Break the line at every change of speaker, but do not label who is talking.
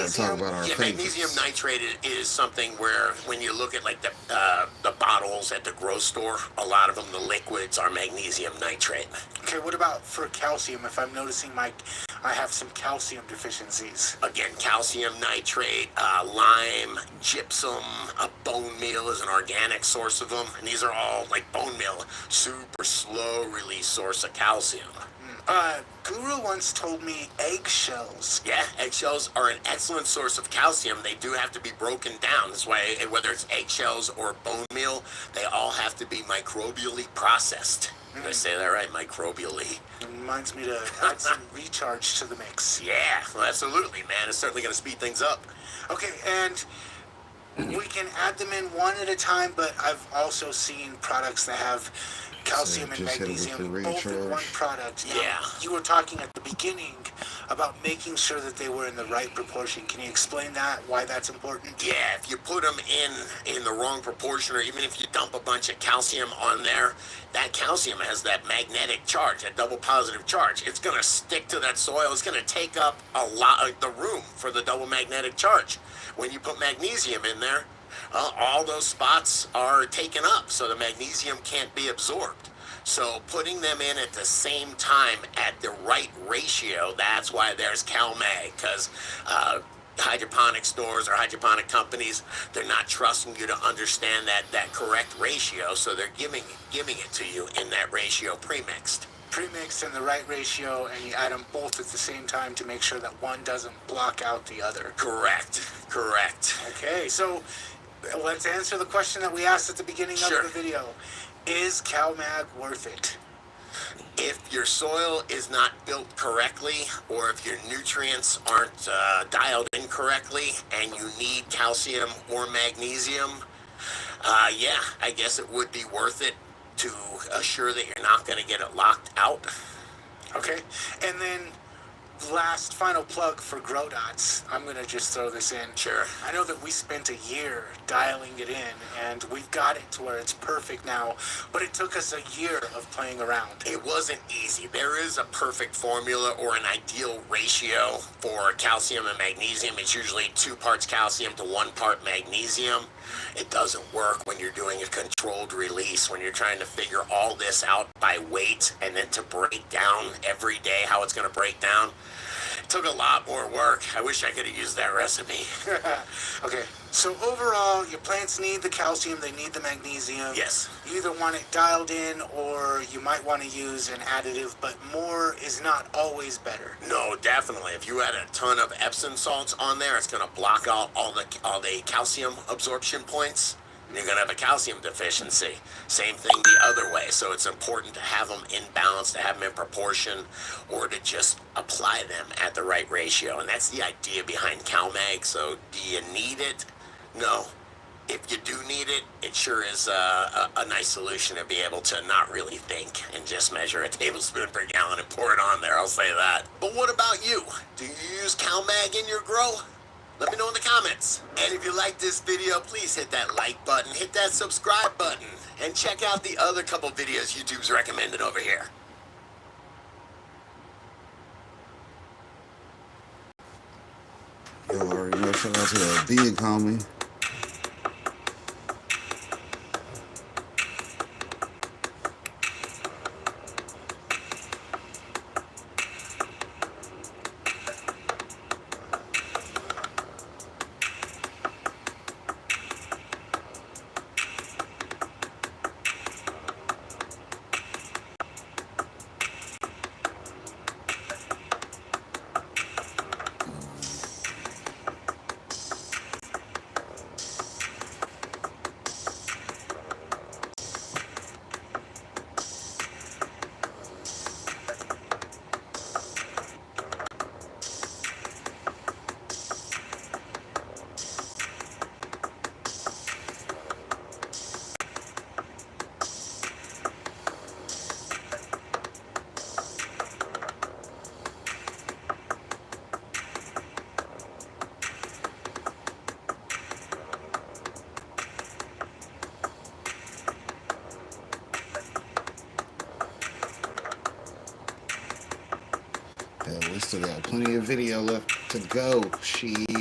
talk about our
magnesium nitrate is something where when you look at like the bottles at the grocery store, a lot of them, the liquids are magnesium nitrate.
Okay, what about for calcium? If I'm noticing I have some calcium deficiencies.
Again, calcium nitrate, lime, gypsum, bone meal is an organic source of them, and these are all like bone meal, super slow release source of calcium.
Guru once told me eggshells.
Yeah, eggshells are an excellent source of calcium. They do have to be broken down. That's why whether it's eggshells or bone meal, they all have to be microbially processed. Did I say that right? Microbially.
It reminds me to add some recharge to the mix.
Yeah, well, absolutely, man. It's certainly going to speed things up.
Okay, and we can add them in one at a time, but I've also seen products that have calcium and magnesium both in one product. Now,
yeah.
You were talking at the beginning about making sure that they were in the right proportion. Can you explain that, why that's important?
Yeah, if you put them in the wrong proportion, or even if you dump a bunch of calcium on there, that calcium has that magnetic charge, that double positive charge. It's going to stick to that soil. It's going to take up a lot of the room for the double magnetic charge. When you put magnesium in there, all those spots are taken up, so the magnesium can't be absorbed. So putting them in at the same time at the right ratio, that's why there's CalMag, because hydroponic stores or hydroponic companies, they're not trusting you to understand that correct ratio, so they're giving it to you in that ratio premixed.
Premixed in the right ratio, and you add them both at the same time to make sure that one doesn't block out the other.
Correct.
Okay, so let's answer the question that we asked at the beginning of the video. Is CalMag worth it?
If your soil is not built correctly, or if your nutrients aren't dialed in correctly, and you need calcium or magnesium, yeah, I guess it would be worth it to assure that you're not going to get it locked out.
Okay, and then last final plug for Grow Dots. I'm going to just throw this in.
Sure.
I know that we spent a year dialing it in, and we've got it to where it's perfect now, but it took us a year of playing around.
It wasn't easy. There is a perfect formula or an ideal ratio for calcium and magnesium. It's usually 2 parts calcium to 1 part magnesium. It doesn't work when you're doing a controlled release, when you're trying to figure all this out by weight and then to break down every day how it's going to break down. It took a lot more work. I wish I could have used that recipe.
Okay, so overall, your plants need the calcium, they need the magnesium.
Yes.
You either want it dialed in, or you might want to use an additive, but more is not always better.
No, definitely. If you add a ton of Epsom salts on there, it's going to block out all the calcium absorption points. You're going to have a calcium deficiency. Same thing the other way. So it's important to have them in balance, to have them in proportion, or to just apply them at the right ratio. And that's the idea behind CalMag. So do you need it? No. If you do need it, it sure is a nice solution to be able to not really think and just measure a tablespoon per gallon and pour it on there. I'll say that. But what about you? Do you use CalMag in your grow? Let me know in the comments. And if you like this video, please hit that like button, hit that subscribe button, and check out the other couple videos YouTube's recommended over here.
Y'all already know, shout out to that big homie. still got plenty of video left to go. Shit.